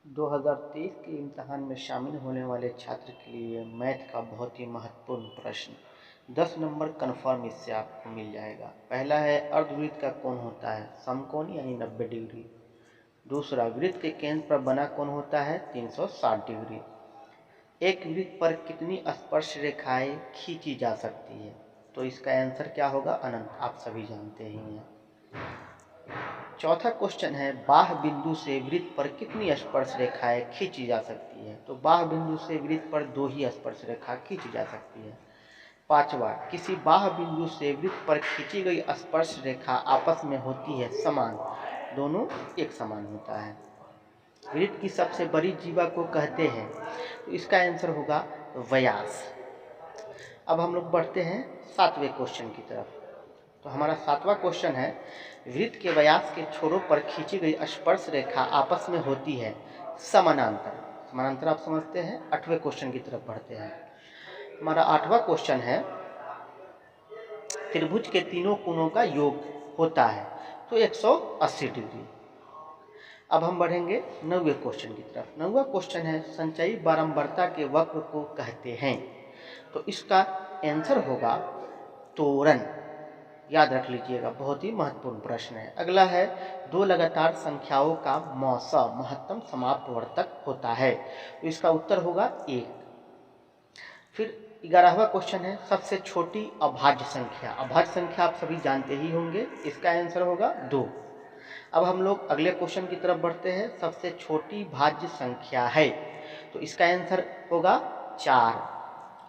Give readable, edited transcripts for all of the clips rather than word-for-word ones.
2023 के इम्तहान में शामिल होने वाले छात्र के लिए मैथ का बहुत ही महत्वपूर्ण प्रश्न 10 नंबर कन्फर्म इससे आपको मिल जाएगा। पहला है, अर्धवृत्त का कोण होता है समकोण यानी 90 डिग्री। दूसरा, वृत्त के केंद्र पर बना कोण होता है 360 डिग्री। एक वृत्त पर कितनी स्पर्श रेखाएं खींची जा सकती है? तो इसका आंसर क्या होगा? अनंत, आप सभी जानते ही हैं। चौथा क्वेश्चन है, बाह्य बिंदु से वृत्त पर कितनी स्पर्श रेखाएं खींची जा सकती है? तो बाह्य बिंदु से वृत्त पर 2 ही स्पर्श रेखा खींची जा सकती है। पांचवा, किसी बाह्य बिंदु से वृत्त पर खींची गई स्पर्श रेखा आपस में होती है समान, दोनों एक समान होता है। वृत्त की सबसे बड़ी जीवा को कहते हैं, तो इसका आंसर होगा व्यास। अब हम लोग बढ़ते हैं 7वें क्वेश्चन की तरफ। तो हमारा 7वां क्वेश्चन है, वृत्त के व्यास के छोरों पर खींची गई स्पर्श रेखा आपस में होती है समानांतर। समानांतर आप समझते हैं। 8वें क्वेश्चन की तरफ बढ़ते हैं। हमारा 8वां क्वेश्चन है, त्रिभुज के तीनों कोणों का योग होता है तो 180 डिग्री। अब हम बढ़ेंगे 9वें क्वेश्चन की तरफ। 9वां क्वेश्चन है, संचयी बारंबारता के वक्र को कहते हैं, तो इसका आंसर होगा त्वरण। याद रख लीजिएगा, बहुत ही महत्वपूर्ण प्रश्न है। अगला है, दो लगातार संख्याओं का मौसा महत्तम समापवर्तक होता है, तो इसका उत्तर होगा 1। फिर 11वां क्वेश्चन है, सबसे छोटी अभाज्य संख्या। अभाज्य संख्या आप सभी जानते ही होंगे, इसका आंसर होगा 2। अब हम लोग अगले क्वेश्चन की तरफ बढ़ते हैं। सबसे छोटी भाज्य संख्या है, तो इसका आंसर होगा 4।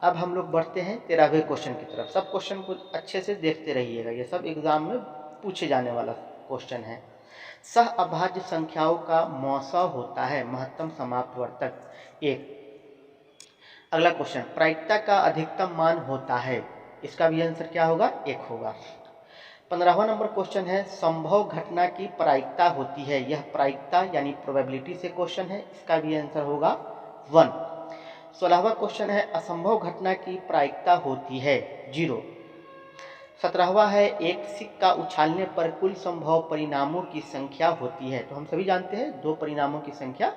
अब हम लोग बढ़ते हैं 13वें क्वेश्चन की तरफ। सब क्वेश्चन को अच्छे से देखते रहिएगा, ये सब एग्जाम में पूछे जाने वाला क्वेश्चन है। सह अभाज्य संख्याओं का मौसा होता है महत्तम समापवर्तक 1। अगला क्वेश्चन, प्रायिकता का अधिकतम मान होता है, इसका भी आंसर क्या होगा? 1 होगा। 15वां नंबर क्वेश्चन है, संभव घटना की प्रायिकता होती है, यह प्रायिकता यानी प्रोबेबिलिटी से क्वेश्चन है, इसका भी आंसर होगा 1। 16वां क्वेश्चन है, असंभव घटना की प्रायिकता होती है 0। 17वां है, एक सिक्का उछालने पर कुल संभव परिणामों की संख्या होती है, तो हम सभी जानते हैं 2 परिणामों की संख्या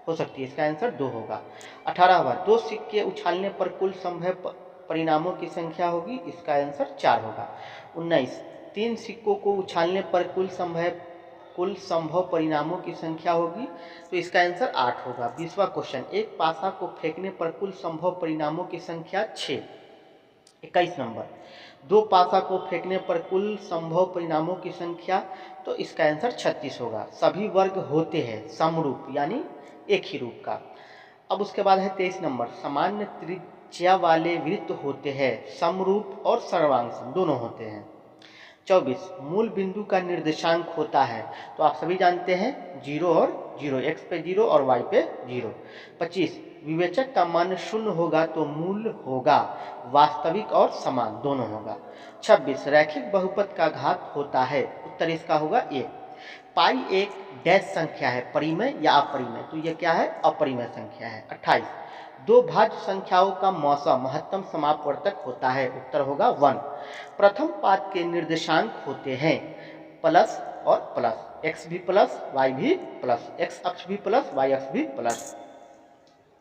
हो सकती है, इसका आंसर 2 होगा। 18वां, 2 सिक्के उछालने पर कुल संभव परिणामों की संख्या होगी, इसका आंसर 4 होगा। 19, 3 सिक्कों को उछालने पर कुल संभव परिणामों की संख्या होगी, तो इसका आंसर 8 होगा। 20वां क्वेश्चन, एक पासा को फेंकने पर कुल संभव परिणामों की संख्या 6। 21 नंबर, 2 पासा को फेंकने पर कुल संभव परिणामों की संख्या, तो इसका आंसर 36 होगा। सभी वर्ग होते हैं समरूप यानी एक ही रूप का। अब उसके बाद है 23 नंबर, सामान्य त्रिज्या वाले वृत्त होते हैं समरूप और सर्वांश दोनों होते हैं। 24, मूल बिंदु का निर्देशांक होता है, तो आप सभी जानते हैं 0 और 0, x पे 0 और y पे 0। 25, विवेचक का मान 0 होगा तो मूल होगा वास्तविक और समान दोनों होगा। 26, रैखिक बहुपद का घात होता है, उत्तर इसका होगा 1। पाई एक डैश संख्या है, परिमेय या अपरिमेय, तो यह क्या है? अपरिमेय संख्या है। 28, दो भाज्य संख्याओं का मौसा महत्तम समापवर्तक होता है, उत्तर होगा 1। प्रथम पाद के निर्देशांक होते हैं प्लस और प्लस, x भी प्लस y भी प्लस, x अक्ष भी प्लस y अक्ष भी प्लस।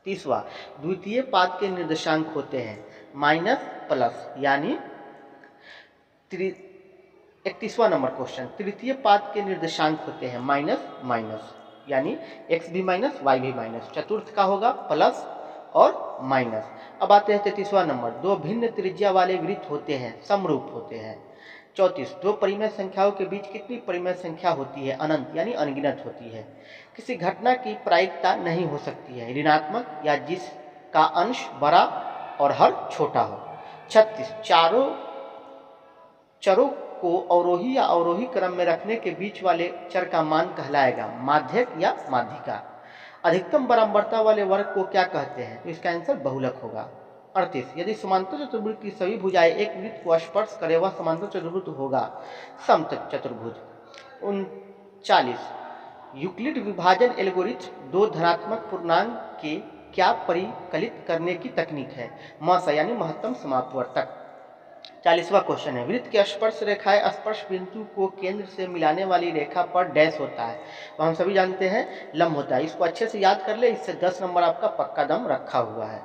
30वां, द्वितीय पाद के निर्देशांक होते हैं माइनस प्लस यानी 31वां नंबर क्वेश्चन, तृतीय पाद के निर्देशांक होते हैं माइनस माइनस यानी x भी माइनस y भी माइनस। चतुर्थ का होगा प्लस और माइनस। अब आते हैं 33वां नंबर, दो भिन्न त्रिज्या वाले वृत्त होते हैं समरूप होते हैं। 34, दो परिमेय संख्याओं के बीच कितनी परिमेय संख्या होती है? अनंत यानी अनगिनत होती है। किसी घटना की प्रायिकता नहीं हो सकती है ऋणात्मक या जिसका अंश बड़ा और हर छोटा हो। 36, चारों चरों को अवरोही या अवरोही क्रम में रखने के बीच वाले चर का मान कहलाएगा माध्यक या माध्यिका। अधिकतम बारंबारता वाले वर्ग को क्या कहते हैं? तो इसका आंसर बहुलक होगा। 38, यदि समांतर चतुर्भुज की सभी भुजाएं एक वृत्त को स्पर्श करे वह समांतर चतुर्भुज होगा समतल चतुर्भुज। 39, यूक्लिड विभाजन एल्गोरिथ्म दो धनात्मक पूर्णांक के क्या परिकलित करने की तकनीक है? मौसा यानी महत्तम समापवर्तक। 40वां क्वेश्चन है, वृत्त की स्पर्श रेखाएं स्पर्श बिंदु को केंद्र से मिलाने वाली रेखा पर डैश होता है, तो हम सभी जानते हैं लंब होता है। इसको अच्छे से याद कर ले, इससे 10 नंबर आपका पक्का दम रखा हुआ है।